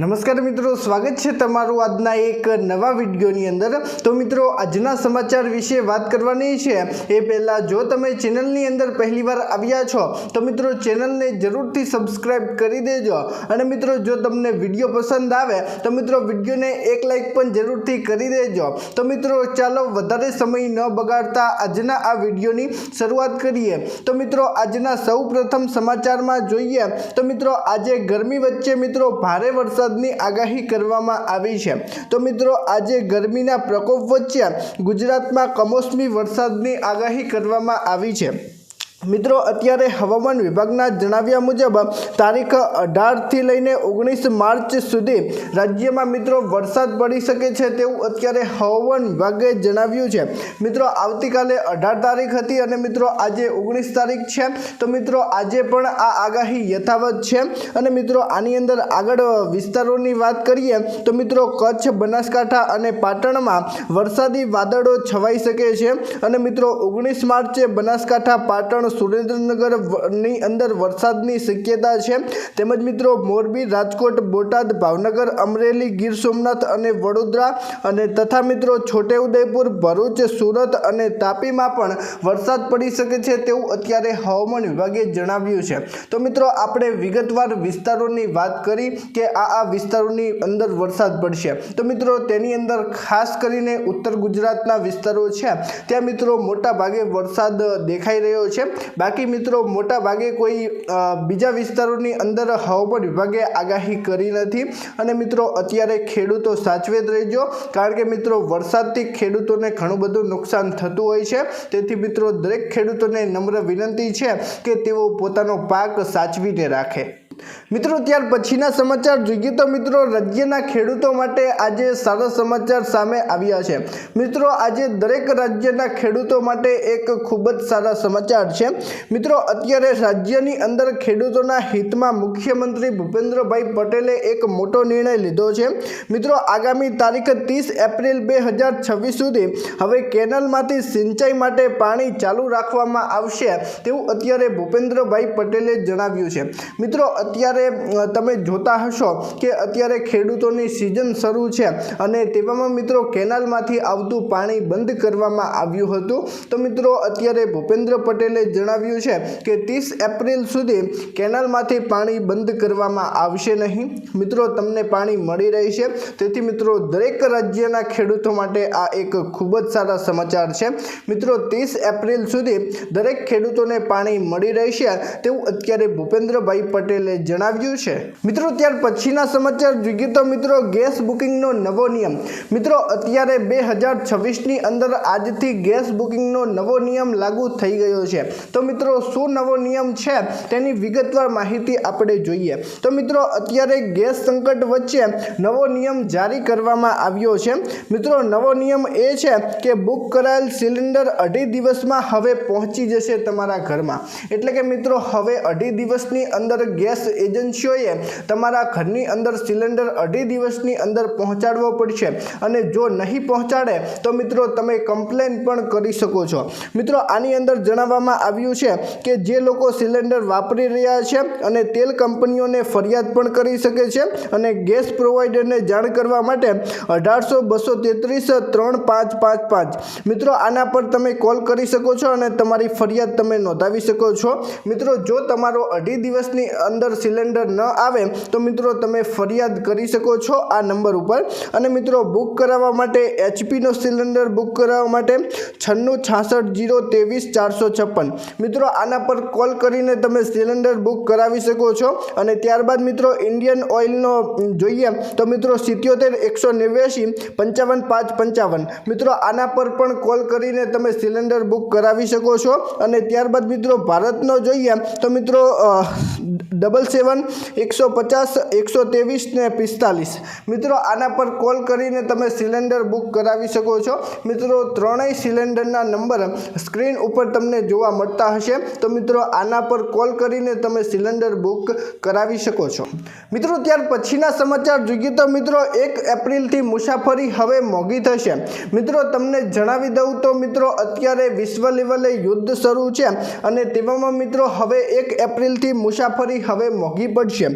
नमस्कार मित्रों, स्वागत है तमारू आजना एक नवा विडियोनी अंदर। तो मित्रों, आजना समाचार विषे बात करवानी छे ए पहला जो तमे चेनलनी अंदर पहली बार आव्या छो तो मित्रों चेनलने जरूरथी सब्सक्राइब करी देजो। अने मित्रों जो तमने विडियो पसंद आवे तो मित्रों विडियोने एक लाइक पण जरूरथी करी देजो। तो मित्रों चालो वधारे समय न बगाड़ता आजना आ विडियोनी शरूआत करीए। तो मित्रों आजना सौ प्रथम समाचार में जोईए तो मित्रों आजे गर्मी वच्चे मित्रों भारे वरसादनी आगाही करवामां आवी छे। तो मित्रों आजे गर्मीना प्रकोप वच्चे गुजरातमां कमोसमी वरसादनी आगाही करवामां आवी छे। मित्रों अत्यारे हवामान विभागना जणाव्या मुजब तारीख 18 थी लईने 19 मार्च सुधी राज्यमां मित्रों वरसाद पड़ी शके छे तेवुं अत्यारे हवामान विभागे जणाव्युं छे। मित्रों आवतीकाले 18 तारीख हती अने मित्रों आजे 19 तारीख छे। तो मित्रों आजे पण आ आगाही यथावत छे। अने मित्रों आनी अंदर आगळ विस्तारोनी वात करीए तो मित्रों कच्छ, बनासकांठा अने पाटणमां वरसादी वादळो छवाई शके छे। अने मित्रों 19 मार्चे बनासकांठा, पाटण, सुरेन्द्रनगर नी अंदर वरसादनी शक्यता छे। तेमज मित्रों मोरबी, राजकोट, बोटाद, भावनगर, अमरेली, गीर सोमनाथ अने वडोदरा अने तथा मित्रों छोटेउदेपुर, भरूच, सूरत अने तापीमां पण वरसाद पड़ी शके छे तेवुं अत्यारे हवामान विभागे जणाव्युं छे। तो मित्रों आपणे विगतवार विस्तारोनी वात करी के आ विस्तारोनी अंदर वरसाद पड़शे। तो मित्रों तेनी अंदर खास करीने उत्तर गुजरातना विस्तारो छे त्यां मित्रों मोटा भागे वरसाद देखाई रह्यो छे। बाकी मित्रों मोटा भागे कोई बीजा विस्तारोनी अंदर हवामान विभागे आगाही करी नथी। अने मित्रों अत्यारे खेडूतो साचवेत रहीजो कारण के मित्रों वरसादथी खेडूतोने घणुं बधुं नुकसान थतुं होय छे। तेथी मित्रों दरेक खेडूतोने नम्र विनंती छे के तेओ पोतानो पाक साचवीने राखे। मित्रों त्यार पछीना समाचार जोईए तो मित्रों राज्यना खेडूतो माटे आजे सारा समाचार सामे आव्या छे। मित्रों आजे दरेक राज्यना खेडूतो माटे एक खूब ज सारा समाचार छे। मित्रों अत्यारे राज्यनी अंदर खेडूतोना हितमां मुख्यमंत्री भूपेन्द्रभाई पटेले एक मोटो निर्णय लीधो छे। मित्रों आगामी तारीख 30 एप्रिल 2026 सुधी हवे केनलमांथी सिंचाई माटे पाणी चालू राखवामां आवशे तेवुं अत्यारे भूपेन्द्रभाई पटेले जणाव्युं छे। मित्रों अत्यारे तमे जोता हशो के अत्यारे खेडूतोनी सीजन शरू छे अने तेवामां मित्रों केनालमांथी आवतुं पाणी बंध करवामां आव्युं हतुं। तो मित्रों अत्यारे भूपेन्द्र पटेले जणाव्युं छे के 30 एप्रिल सुधी केनालमांथी पाणी बंध करवामां आवशे नहीं। मित्रों तमने पाणी मळी रहेशे। तेथी मित्रों दरेक राज्यना खेडूतो माटे आ एक खूब ज सारा समाचार छे। मित्रों 30 एप्रिल सुधी दरेक खेडूतोने पाणी मळी रहेशे तेवुं अत्यारे भूपेन्द्रभाई पटेले जणाव्युं छे। मित्रों त्यार पछीना समाचार जोईए तो मित्रों गैस बुकिंगनो नवो नियम। मित्रों अत्यारे 2026 नी अंदर आजथी गैस बुकिंगनो नवो नियम लागू थई गयो छे। तो मित्रों शुं नवो नियम छे तेनी विगतवार माहिती आपणे जोईए। तो मित्रों अत्यारे गैस संकट वच्चे नवो नियम जारी करवामां आव्यो छे। मित्रों नवो नियम ए छे के बुक करायेल सिलिंडर 2.5 दिवसमां हवे पहोंची जशे तमारा घरमां। एटले के मित्रों हवे 2.5 दिवसनी अंदर गैस एजेंसीओए तमारा घरनी अंदर सिलिंडर 2.5 दिवसनी अंदर पहोंचाडवो पड़शे अने जो नहीं पहोंचाडे तो मित्रों तमे कम्प्लेन पण करी शको छो। मित्रों आनी अंदर जणाववामां आव्युं छे के जे लोको सिलिंडर वापरी रह्या छे अने तेल कंपनीओने फरियाद पण करी शके छे अने गैस प्रोवाइडरने जाण करवा माटे 1800 233 3555 मित्रों आना पर तमे कॉल करी शको छो अने तमारी फरियाद तमे नोंधावी शको छो। मित्रों जो तमारो 2.5 दिवसनी अंदर सिलिंडर न आवे तो मित्रों तमे फरियाद करी शको छो आ नंबर पर। अने मित्रों बुक करावा माटे एचपी नो सिलिंडर बुक करावा माटे 966023 456 मित्रों आना पर कॉल करीने तमे सिलिंडर बुक करावी शको छो। अने त्यारबाद मित्रों इंडियन ऑइल नो जोईए तो मित्रों 77 189 55 555 मित्रों आना पर पण कॉल करीने तमे सिलिंडर बुक करावी शको छो। अने त्यारबाद मित्रों भारत नो जोईए तो मित्रों 77 150 123 ने 45 मित्रों आना पर कॉल करीने तमे सिलिंडर बुक करावी शको छो। मित्रों त्रणेय सिलिंडरना नंबर स्क्रीन पर तमने जोवा मळता हशे। तो मित्रों आना पर कॉल करीने तमे सिलिंडर बुक करावी शको छो। मित्रों त्यार पछीना समाचार जोईए तो मित्रों 1 एप्रिल थी मुसाफरी हवे मोंघी थशे। मित्रों तमने जणावी दऊं तो मित्रों अत्यारे विश्व लेवले युद्ध शरू छे अने तेवामां मित्रों हवे 1 एप्रिल थी मुसाफरी हवे મોંઘી પડશે।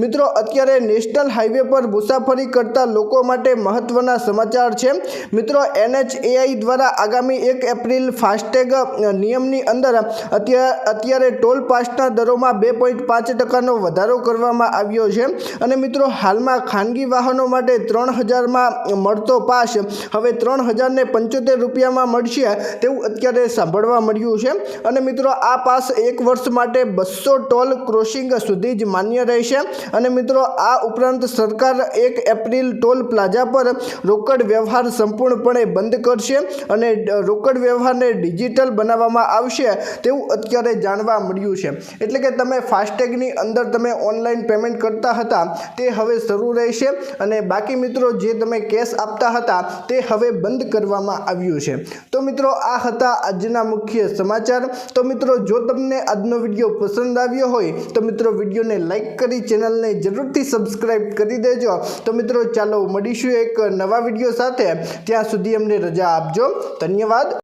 મિત્રો અત્યારે નેશનલ હાઈવે પર મુસાફરી કરતા લોકો માટે મહત્વના સમાચાર છે। મિત્રો NHAI દ્વારા આગામી 1 એપ્રિલ ફાસ્ટેગ નિયમની અંદર અત્યારે ટોલ પાસના દરોમાં 2.5% વધારો કરવામાં આવ્યો છે અને મિત્રો હાલમાં ખાનગી વાહનો માટે 3000માં મળતો પાસ હવે 3075 રૂપિયામાં મળશે તેવું અત્યારે સાંભળવા મળ્યું છે અને મિત્રો આ પાસ 1 વર્ષ માટે 200 ટોલ ક્રોસિંગ સુધી જ માન્ય રહેશે અને મિત્રો આ ઉપરાંત સરકાર 1 એપ્રિલ ટોલ પ્લાઝા પર રોકડ વ્યવહાર સંપૂર્ણપણે બંધ કરશે અને રોકડ વ્યવહારને ડિજિટલ બનાવવામાં આવશે તેવું અત્યારે જાણવા મળ્યું છે। એટલે કે તમે ફાસ્ટેગની અંદર તમે ઓનલાઈન પેમેન્ટ કરતા હતા તે હવે શરૂ રહેશે અને બાકી મિત્રો જે તમે કેશ આપતા હતા તે હવે બંધ કરવામાં આવ્યું છે। તો મિત્રો આ હતા આજના મુખ્ય સમાચાર। તો મિત્રો જો તમને આજનો વિડીયો પસંદ આવ્યો હોય તો મિત્રો વિડીયોને લાઈક કરી ચેનલને જરૂરથી સબસ્ક્રાઇબ કરી દેજો। તો મિત્રો ચાલો મળીશું એક નવા વિડીયો સાથે, ત્યાં સુધી અમને રજા આપજો। ધન્યવાદ।